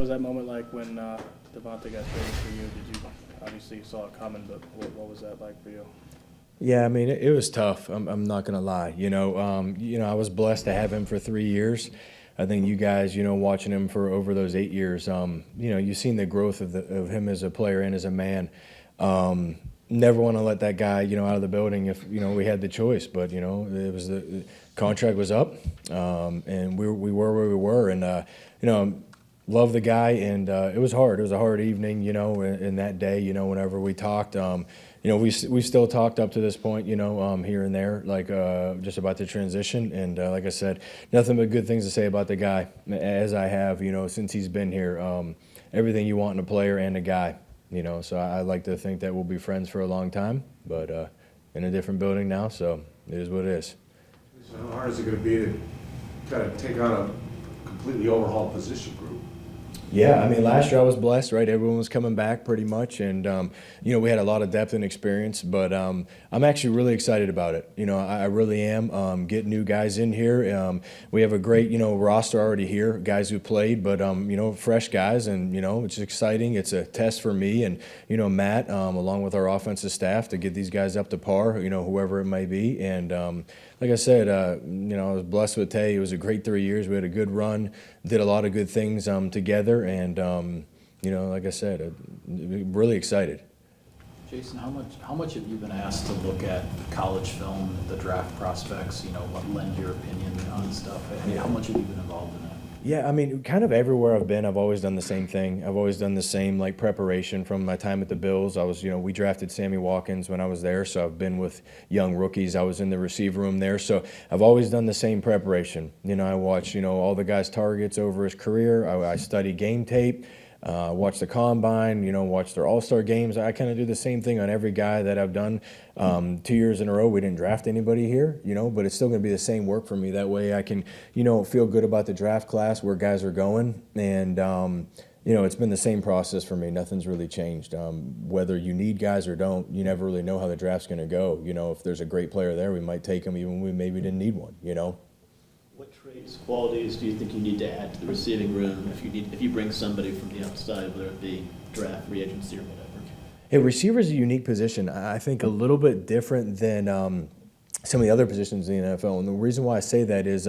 was that moment like when DeVante got traded for you? Did you obviously saw it coming, but what was that like for you? Yeah, I mean, it was tough. I'm not gonna lie. I was blessed to have him for 3 years. I think you guys, watching him for over those 8 years, you've seen the growth of him as a player and as a man. Never want to let that guy, out of the building if we had the choice. But it was the contract was up, and we were where we were, and love the guy, and it was hard. It was a hard evening, in that day, whenever we talked. We still talked up to this point, here and there, like just about the transition. And like I said, nothing but good things to say about the guy, as I have, since he's been here. Everything you want in a player and a guy, So I like to think that we'll be friends for a long time, but in a different building now, so it is what it is. So how hard is it going to be to kind of take on a completely overhauled position group? Yeah, I mean, last year I was blessed, right? Everyone was coming back pretty much, and we had a lot of depth and experience. But I'm actually really excited about it. I really am. Get new guys in here. We have a great, roster already here, guys who played, but fresh guys, and it's exciting. It's a test for me and Matt, along with our offensive staff, to get these guys up to par. Whoever it may be, and like I said, I was blessed with Tay. It was a great 3 years. We had a good run, did a lot of good things together, and like I said, really excited. Jason, how much have you been asked to look at college film, the draft prospects? What lend your opinion on stuff? How much have you been involved in that? Yeah, I mean, kind of everywhere I've been, I've always done the same thing. I've always done the same, preparation from my time at the Bills. I was, we drafted Sammy Watkins when I was there, so I've been with young rookies. I was in the receiver room there, so I've always done the same preparation. I watch, all the guys' targets over his career. I study game tape. Watch the combine, watch their all-star games. I kind of do the same thing on every guy that I've done. 2 years in a row, we didn't draft anybody here, but it's still going to be the same work for me. That way I can, feel good about the draft class, where guys are going. And, it's been the same process for me. Nothing's really changed. Whether you need guys or don't, you never really know how the draft's going to go. If there's a great player there, we might take him even when we maybe didn't need one, What traits, qualities do you think you need to add to the receiving room if you bring somebody from the outside, whether it be draft, free agency, or whatever? Hey, receiver is a unique position. I think a little bit different than some of the other positions in the NFL. And the reason why I say that is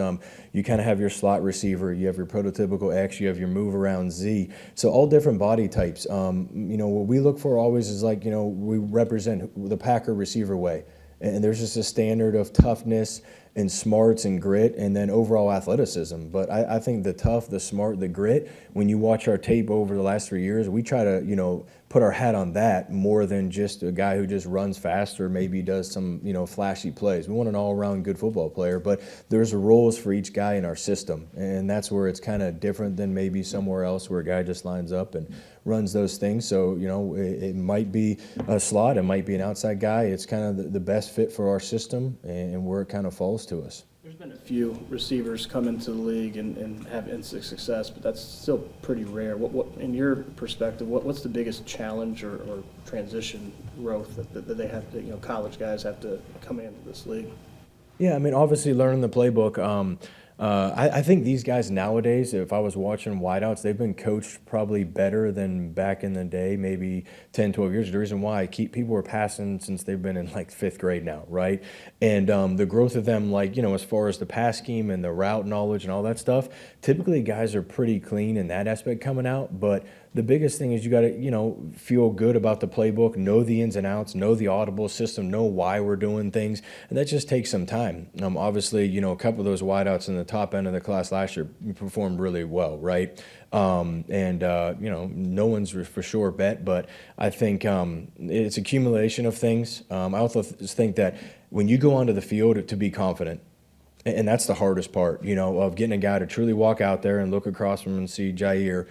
you kind of have your slot receiver, you have your prototypical X, you have your move around Z. So all different body types. What we look for always is we represent the Packer receiver way. And there's just a standard of toughness and smarts and grit, and then overall athleticism. But I think the tough, the smart, the grit, when you watch our tape over the last 3 years, we try to, put our hat on that more than just a guy who just runs fast or maybe does some, flashy plays. We want an all-around good football player, but there's roles for each guy in our system, and that's where it's kind of different than maybe somewhere else where a guy just lines up and runs those things. So, it might be a slot, it might be an outside guy. It's kind of the best fit for our system and where it kind of falls to us. There's been a few receivers come into the league and have instant success, but that's still pretty rare. What in your perspective, what's the biggest challenge or transition growth that they have to, college guys have to come into this league? Yeah, I mean, obviously learning the playbook. I think these guys nowadays, if I was watching wideouts, they've been coached probably better than back in the day, maybe 10, 12 years. The reason why people were passing since they've been in 5th grade now, right? And the growth of them, as far as the pass scheme and the route knowledge and all that stuff, typically guys are pretty clean in that aspect coming out. But the biggest thing is you got to, feel good about the playbook, know the ins and outs, know the audible system, know why we're doing things, and that just takes some time. Obviously, a couple of those wideouts in the top end of the class last year performed really well, right? No one's for sure bet, but I think it's accumulation of things. I also think that when you go onto the field, to be confident. And that's the hardest part, of getting a guy to truly walk out there and look across from him and see Jair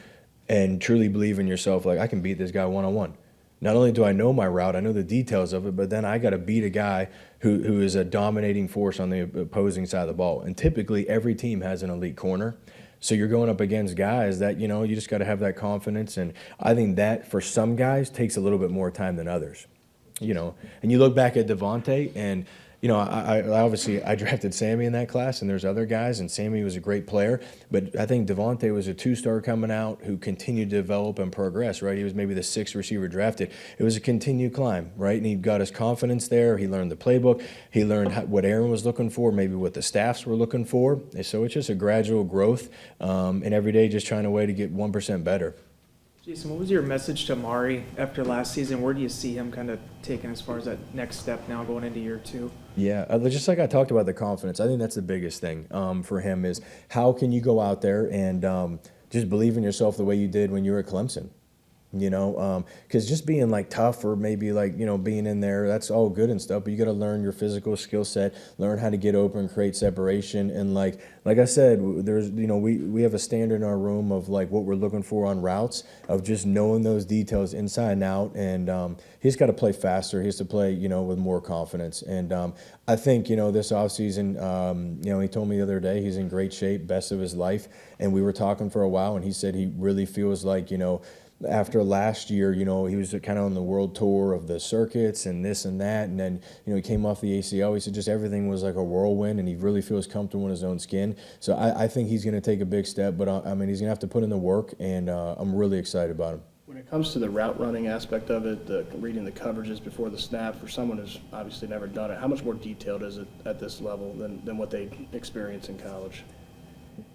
and truly believe in yourself, I can beat this guy one-on-one. Not only do I know my route, I know the details of it, but then I got to beat a guy who is a dominating force on the opposing side of the ball. And typically every team has an elite corner. So you're going up against guys that, you just got to have that confidence. And I think that for some guys takes a little bit more time than others. And you look back at DeVante, and I drafted Sammy in that class, and there's other guys, and Sammy was a great player. But I think DeVante was a 2-star coming out who continued to develop and progress, right? He was maybe the 6th receiver drafted. It was a continued climb, right? And he got his confidence there. He learned the playbook. He learned what Aaron was looking for, maybe what the staffs were looking for. And so it's just a gradual growth, and every day just trying a way to get 1% better. Jason, what was your message to Amari after last season? Where do you see him kind of taking as far as that next step now going into year 2? Yeah, just like I talked about the confidence, I think that's the biggest thing for him is how can you go out there and just believe in yourself the way you did when you were at Clemson. Because just being like tough or maybe like, being in there, that's all good and stuff, but you got to learn your physical skill set, learn how to get open, create separation. And like I said, there's, we have a standard in our room of like what we're looking for on routes, of just knowing those details inside and out. And he's got to play faster. He has to play, with more confidence. And I think, this offseason, he told me the other day he's in great shape, best of his life. And we were talking for a while, and he said he really feels like, after last year, he was kind of on the world tour of the circuits and this and that. And then, he came off the ACL. He said just everything was like a whirlwind, and he really feels comfortable in his own skin. So I think he's going to take a big step. But, he's going to have to put in the work, and I'm really excited about him. When it comes to the route running aspect of it, reading the coverages before the snap, for someone who's obviously never done it, how much more detailed is it at this level than what they experience in college?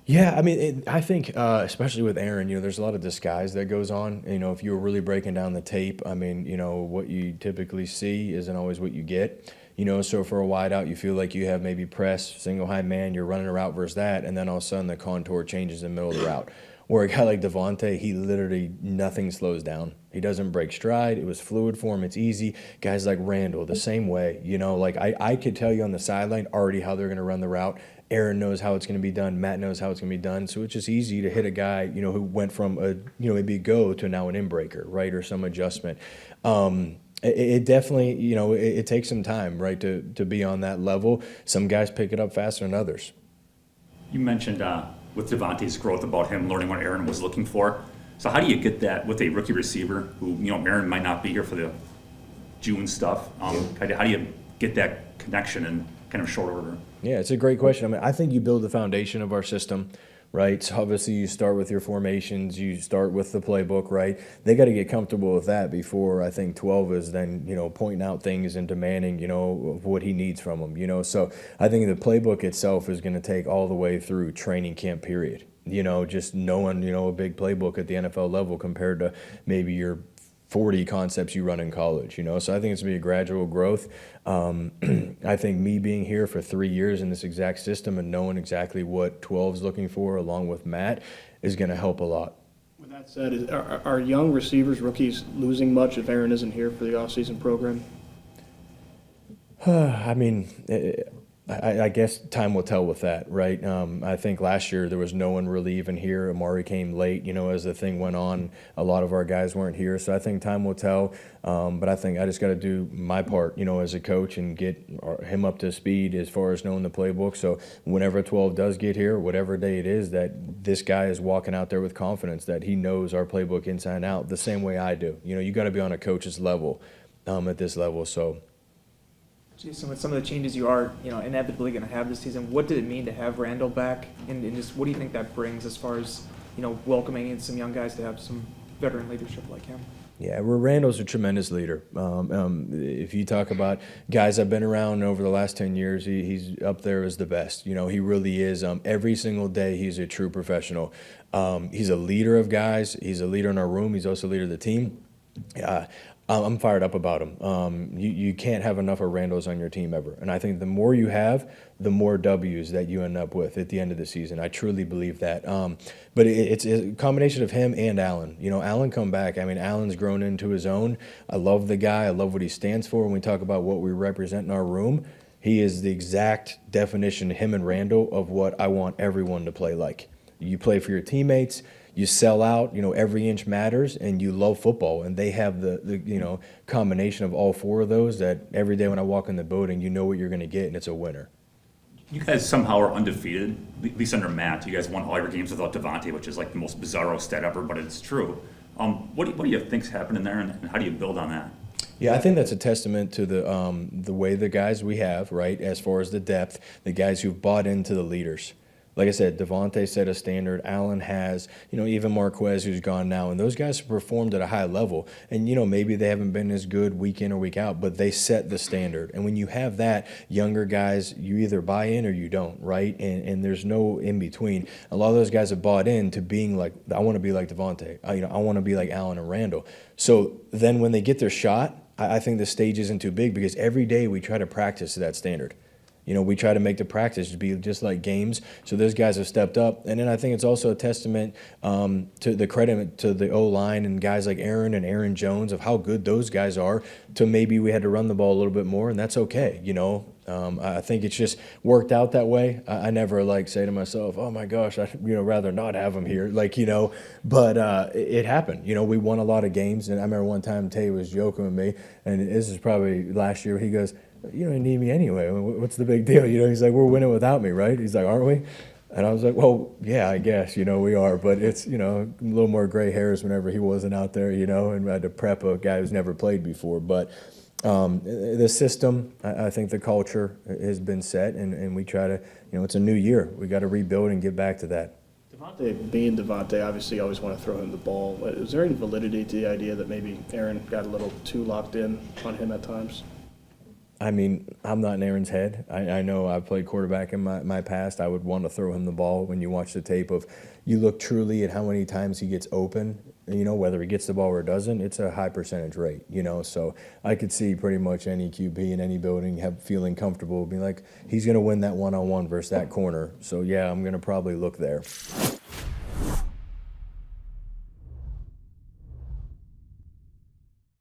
Yeah, I think especially with Aaron, there's a lot of disguise that goes on. If you were really breaking down the tape, what you typically see isn't always what you get. So for a wide out, you feel like you have maybe press, single high man, you're running a route versus that, and then all of a sudden the contour changes in the middle of the route. Where a guy like DeVante, he literally, nothing slows down. He doesn't break stride. It was fluid for him. It's easy. Guys like Randall, the same way. I could tell you on the sideline already how they're going to run the route. Aaron knows how it's going to be done. Matt knows how it's going to be done. So it's just easy to hit a guy, who went from maybe a go to now an in-breaker, right, or some adjustment. It definitely, it takes some time, right, to be on that level. Some guys pick it up faster than others. You mentioned with DeVante's growth about him learning what Aaron was looking for. So how do you get that with a rookie receiver who, Aaron might not be here for the June stuff? How do you get that connection in kind of short order? Yeah, it's a great question. I think you build the foundation of our system, right? So obviously you start with your formations, you start with the playbook, right? They got to get comfortable with that before I think 12 is then, pointing out things and demanding, what he needs from them, So I think the playbook itself is going to take all the way through training camp period. Just knowing, a big playbook at the NFL level compared to maybe your 40 concepts you run in college, So I think it's going to be a gradual growth. I think me being here for 3 years in this exact system and knowing exactly what 12 is looking for along with Matt is going to help a lot. With that said, are young receivers, rookies, losing much if Aaron isn't here for the offseason program? I guess time will tell with that, right? I think last year there was no one really even here. Amari came late, as the thing went on. A lot of our guys weren't here, so I think time will tell. But I think I just got to do my part, as a coach and get him up to speed as far as knowing the playbook. So whenever 12 does get here, whatever day it is, that this guy is walking out there with confidence that he knows our playbook inside and out the same way I do. You got to be on a coach's level at this level, so. Jason, with some of the changes you are, inevitably going to have this season, what did it mean to have Randall back? And just what do you think that brings as far as, welcoming in some young guys to have some veteran leadership like him? Yeah, Randall's a tremendous leader. If you talk about guys I've been around over the last 10 years, he's up there as the best. He really is. Every single day, he's a true professional. He's a leader of guys. He's a leader in our room. He's also a leader of the team. I'm fired up about him. You can't have enough of Randalls on your team ever. And I think the more you have, the more W's that you end up with at the end of the season. I truly believe that. But it's a combination of him and Allen. Allen come back. Allen's grown into his own. I love the guy. I love what he stands for. When we talk about what we represent in our room, he is the exact definition, him and Randall, of what I want everyone to play like. You play for your teammates. You sell out, every inch matters, and you love football. And they have the combination of all four of those that every day when I walk in the building, you know what you're going to get, and it's a winner. You guys somehow are undefeated, at least under Matt. You guys won all your games without DeVante, which is like the most bizarro stat ever, but it's true. What do you think's happening there, and how do you build on that? Yeah, I think that's a testament to the way the guys we have, right, as far as the depth, the guys who've bought into the leaders. Like I said, DeVante set a standard. Allen has, even Marquez who's gone now, and those guys have performed at a high level. And maybe they haven't been as good week in or week out, but they set the standard. And when you have that, younger guys, you either buy in or you don't, right? And there's no in between. A lot of those guys have bought in to being like, I want to be like DeVante. I want to be like Allen and Randall. So then when they get their shot, I think the stage isn't too big because every day we try to practice to that standard. We try to make the practice to be just like games. So those guys have stepped up. And then I think it's also a testament to the credit to the O-line and guys like Aaron and Aaron Jones of how good those guys are to maybe we had to run the ball a little bit more, and that's okay, I think it's just worked out that way. I never say to myself, oh my gosh, I'd rather not have him here, but it happened. We won a lot of games, and I remember one time Tay was joking with me, and this is probably last year, he goes, you don't need me anyway. What's the big deal? He's like, we're winning without me, right? He's like, aren't we? And I was like, well, yeah, I guess, we are. But it's, a little more gray hairs whenever he wasn't out there, and I had to prep a guy who's never played before. But the system, I think the culture has been set, and we try to, it's a new year. We got to rebuild and get back to that. DeVante, being DeVante, obviously you always want to throw him the ball. Is there any validity to the idea that maybe Aaron got a little too locked in on him at times? I mean, I'm not in Aaron's head. I know I played quarterback in my past. I would want to throw him the ball. When you watch the tape of, you look truly at how many times he gets open, whether he gets the ball or doesn't, it's a high percentage rate, So I could see pretty much any QB in any building feeling comfortable, being like, he's going to win that one-on-one versus that corner. So, yeah, I'm going to probably look there.